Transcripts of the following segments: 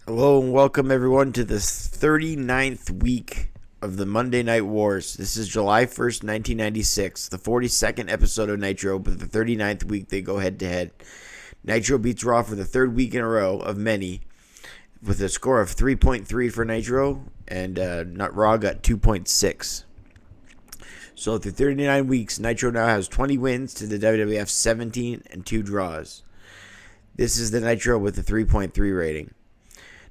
Hello and welcome everyone to the 39th week of the Monday Night Wars. This is July 1st, 1996, the 42nd episode of Nitro, but the 39th week they go head to head. Nitro beats Raw for the third week in a row of many, with a score of 3.3 for Nitro, and Raw got 2.6. So through 39 weeks, Nitro now has 20 wins to the WWF 17 and 2 draws. This is the Nitro with a 3.3 rating.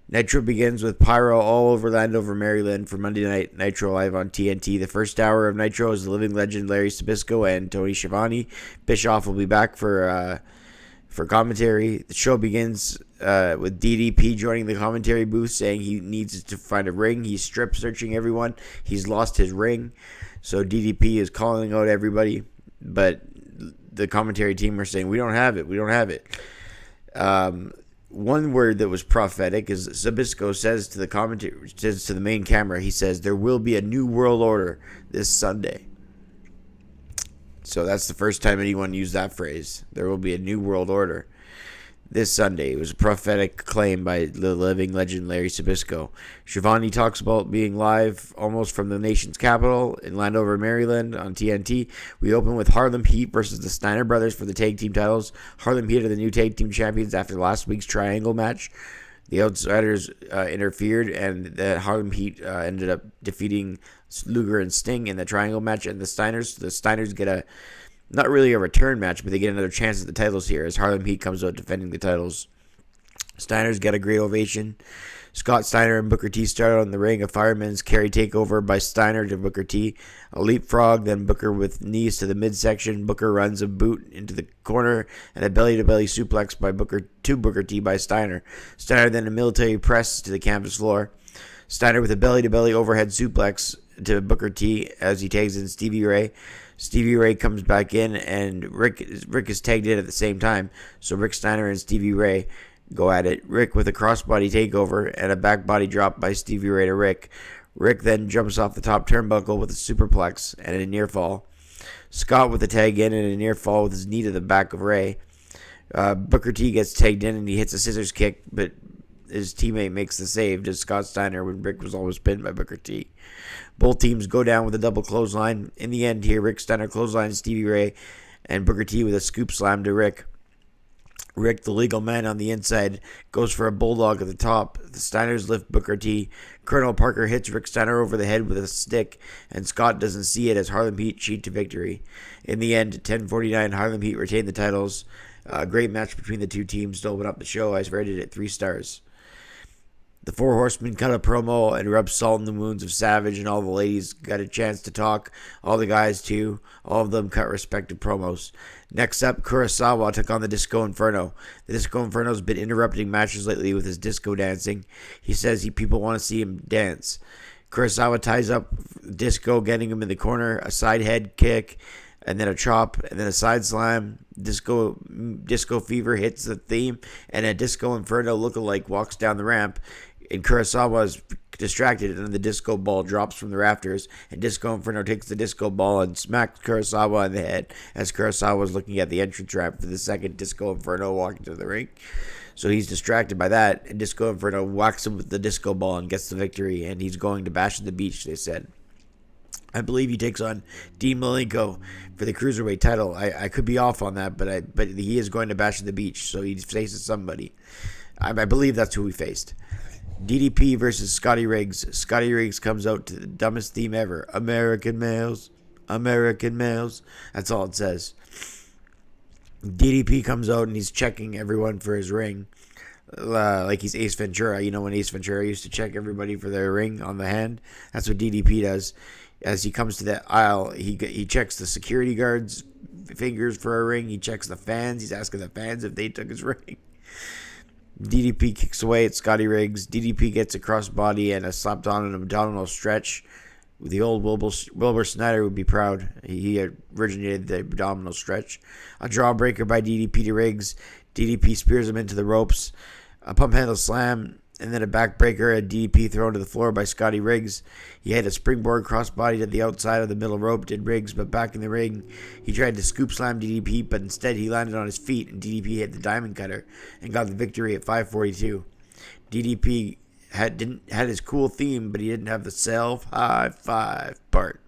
Nitro begins with Pyro all over Landover, Maryland for Monday Night Nitro live on TNT. The first hour of Nitro is the living legend Larry Sabisco and Tony Schiavone. Bischoff will be back for commentary. The show begins with DDP joining the commentary booth, saying he needs to find a ring. He's strip searching everyone. He's lost his ring. So DDP is calling out everybody, but the commentary team are saying, we don't have it. We don't have it. One word that was prophetic is Sabisco says to the main camera, he says, there will be a new world order this Sunday. So that's the first time anyone used that phrase. There will be a new world order this Sunday. It was a prophetic claim by the living legend Larry Sabisco. Schiavone talks about being live almost from the nation's capital in Landover, Maryland on TNT. We open with Harlem Heat versus the Steiner brothers for the tag team titles. Harlem Heat are the new tag team champions after last week's triangle match. The Outsiders interfered, and the Harlem Heat ended up defeating Luger and Sting in the triangle match. And the Steiners get not really a return match, but they get another chance at the titles here as Harlem Heat comes out defending the titles. Steiners get a great ovation. Scott Steiner and Booker T start on the ring. A fireman's carry takeover by Steiner to Booker T. A leapfrog, then Booker with knees to the midsection. Booker runs a boot into the corner and a belly-to-belly suplex by Booker T by Steiner. Steiner then a military press to the canvas floor. Steiner with a belly-to-belly overhead suplex to Booker T as he tags in Stevie Ray. Stevie Ray comes back in, and Rick is tagged in at the same time. So Rick Steiner and Stevie Ray go at it. Rick with a crossbody takeover and a back body drop by Stevie Ray to Rick. Rick then jumps off the top turnbuckle with a superplex and a near fall. Scott with a tag in and a near fall with his knee to the back of Ray. Booker T gets tagged in and he hits a scissors kick, but his teammate makes the save to Scott Steiner when Rick was almost pinned by Booker T. Both teams go down with a double clothesline. In the end here, Rick Steiner clotheslines Stevie Ray and Booker T with a scoop slam to Rick. Rick, the legal man on the inside, goes for a bulldog at the top. The Steiners lift Booker T. Colonel Parker hits Rick Steiner over the head with a stick, and Scott doesn't see it as Harlem Heat cheat to victory. In the end, 10:49, Harlem Heat retain the titles. A great match between the two teams to open up the show. I rated it 3 stars. The Four Horsemen cut a promo and rubbed salt in the wounds of Savage, and all the ladies got a chance to talk. All the guys, too. All of them cut respective promos. Next up, Kurosawa took on the Disco Inferno. The Disco Inferno's been interrupting matches lately with his disco dancing. He says people want to see him dance. Kurosawa ties up Disco, getting him in the corner, a side head kick, and then a chop, and then a side slam. Disco Fever hits the theme, and a Disco Inferno lookalike walks down the ramp. And Kurosawa is distracted, and then the disco ball drops from the rafters, and Disco Inferno takes the disco ball and smacks Kurosawa in the head as Kurosawa is looking at the entrance ramp for the second Disco Inferno walking to the ring. So he's distracted by that, and Disco Inferno whacks him with the disco ball and gets the victory, and he's going to Bash at the Beach, they said. I believe he takes on Dean Malenko for the Cruiserweight title. I could be off on that, but he is going to Bash at the Beach, so he faces somebody. I believe that's who he faced. DDP versus Scotty Riggs. Scotty Riggs comes out to the dumbest theme ever. American males. American males. That's all it says. DDP comes out and he's checking everyone for his ring. Like he's Ace Ventura. You know when Ace Ventura used to check everybody for their ring on the hand? That's what DDP does. As he comes to that aisle, he checks the security guards' fingers for a ring. He checks the fans. He's asking the fans if they took his ring. DDP kicks away at Scotty Riggs. DDP gets a crossbody and a slapped on an abdominal stretch. The old Wilbur Snyder would be proud. He originated the abdominal stretch. A jawbreaker by DDP to Riggs. DDP spears him into the ropes. A pump handle slam and then a backbreaker, a DDP thrown to the floor by Scotty Riggs. He had a springboard crossbody to the outside of the middle rope, did Riggs, but back in the ring, he tried to scoop slam DDP, but instead he landed on his feet, and DDP hit the diamond cutter and got the victory at 5:42. DDP had his cool theme, but he didn't have the self high five part.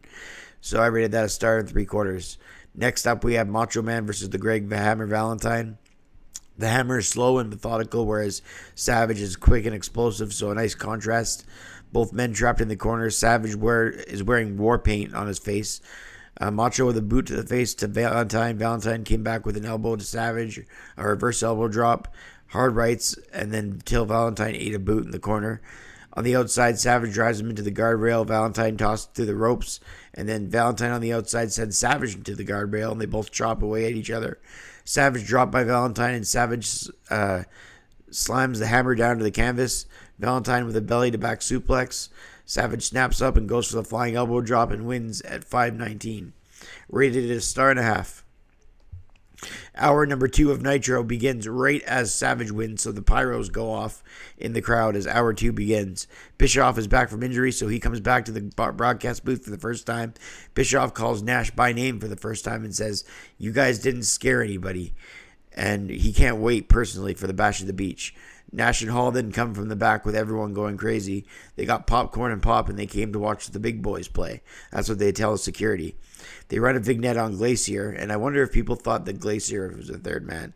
So I rated that a star and 3/4. Next up, we have Macho Man versus the Greg the Hammer Valentine. The Hammer is slow and methodical, whereas Savage is quick and explosive, so a nice contrast. Both men trapped in the corner. Savage is wearing war paint on his face. Macho with a boot to the face to Valentine. Valentine came back with an elbow to Savage, a reverse elbow drop, hard rights, and then till Valentine ate a boot in the corner. On the outside, Savage drives him into the guardrail. Valentine tossed through the ropes, and then Valentine on the outside sends Savage into the guardrail, and they both chop away at each other. Savage dropped by Valentine, and Savage slams the Hammer down to the canvas. Valentine with a belly-to-back suplex. Savage snaps up and goes for the flying elbow drop and wins at 5:19. Rated at a star and a half. Hour number 2 of Nitro begins right as Savage wins, so the pyros go off in the crowd as hour 2 begins. Bischoff is back from injury, so he comes back to the broadcast booth for the first time. Bischoff calls Nash by name for the first time and says, "You guys didn't scare anybody." And he can't wait personally for the Bash at the Beach. Nash and Hall then come from the back with everyone going crazy. They got popcorn and pop, and they came to watch the big boys play. That's what they tell security. They run a vignette on Glacier, and I wonder if people thought that Glacier was a third man.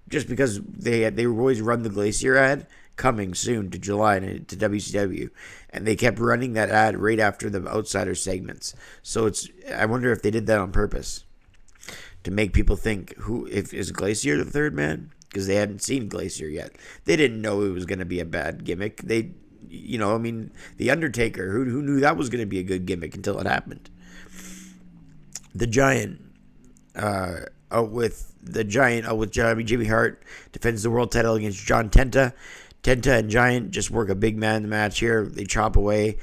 Just because they always run the Glacier ad, coming soon to July to WCW, and they kept running that ad right after the Outsider segments. So I wonder if they did that on purpose to make people think, is Glacier the third man? Because they hadn't seen Glacier yet. They didn't know it was going to be a bad gimmick. The Undertaker, who knew that was going to be a good gimmick until it happened. The Giant, out with Jimmy Hart, defends the world title against John Tenta. Tenta and Giant just work a big man match here. They chop away,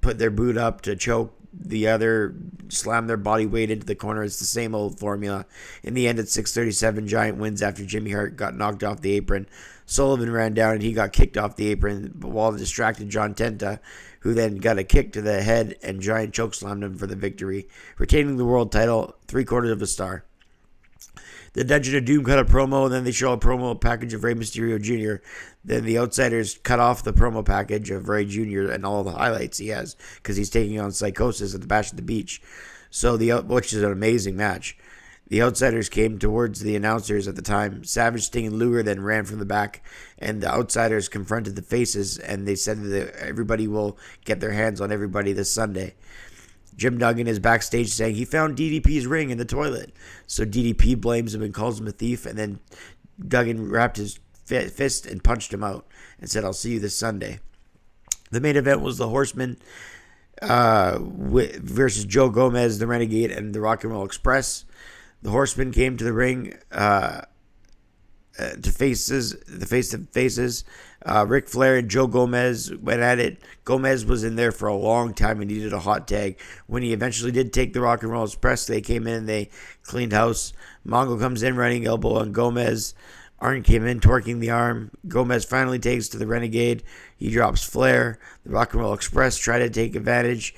put their boot up to choke the other, slam their body weight into the corner. It's the same old formula. In the end, at 6:37, Giant wins after Jimmy Hart got knocked off the apron. Sullivan ran down and he got kicked off the apron, but while distracted John Tenta, who then got a kick to the head, and Giant chokeslammed him for the victory, retaining the world title, 3/4 of a star. The Dungeon of Doom cut a promo, and then they show a promo package of Rey Mysterio Jr. Then the Outsiders cut off the promo package of Rey Jr. and all the highlights he has, because he's taking on Psychosis at the Bash at the Beach. Which is an amazing match. The Outsiders came towards the announcers at the time. Savage, Sting, and Luger then ran from the back, and the Outsiders confronted the Faces, and they said that everybody will get their hands on everybody this Sunday. Jim Duggan is backstage saying he found DDP's ring in the toilet. So DDP blames him and calls him a thief, and then Duggan wrapped his fist and punched him out and said, "I'll see you this Sunday." The main event was the Horsemen versus Joe Gomez, the Renegade, and the Rock and Roll Express. The Horsemen came to the ring to faces. Ric Flair and Joe Gomez went at it. Gomez was in there for a long time and needed a hot tag. When he eventually did take the Rock and Roll Express, they came in and they cleaned house. Mongo comes in running elbow on Gomez. Arn came in torquing the arm. Gomez finally takes to the Renegade. He drops Flair. The Rock and Roll Express try to take advantage.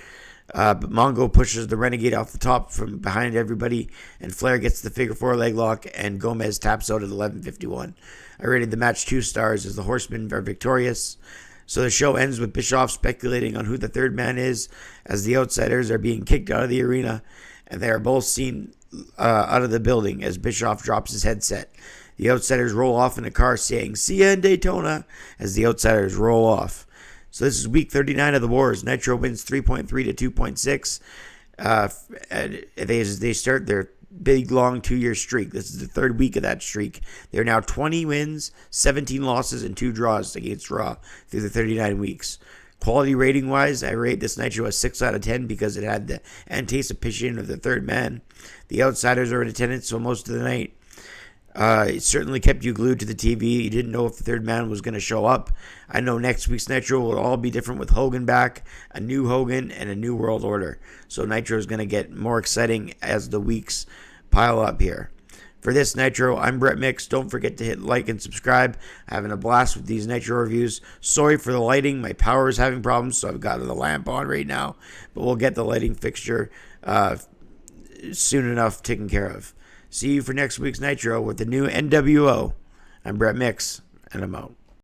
But Mongo pushes the Renegade off the top from behind everybody, and Flair gets the figure 4 leg lock, and Gomez taps out at 11:51. I rated the match 2 stars as the Horsemen are victorious. So the show ends with Bischoff speculating on who the third man is, as the Outsiders are being kicked out of the arena, and they are both seen out of the building as Bischoff drops his headset. The Outsiders roll off in a car saying, "See ya in Daytona," as the Outsiders roll off. So this is week 39 of the Wars. Nitro wins 3.3 to 2.6. They start their big, long 2-year streak. This is the 3rd week of that streak. They're now 20 wins, 17 losses, and 2 draws against Raw through the 39 weeks. Quality rating-wise, I rate this Nitro a 6 out of 10 because it had the anticipation of the third man. The Outsiders are in attendance for most of the night. It certainly kept you glued to the TV. You didn't know if the third man was going to show up. I know next week's Nitro will all be different with Hogan back, a new Hogan, and a new World Order. So Nitro is going to get more exciting as the weeks pile up here. For this Nitro, I'm Brett Mix. Don't forget to hit like and subscribe. I'm having a blast with these Nitro reviews. Sorry for the lighting. My power is having problems, so I've got the lamp on right now. But we'll get the lighting fixture soon enough taken care of. See you for next week's Nitro with the new NWO. I'm Brett Mix, and I'm out.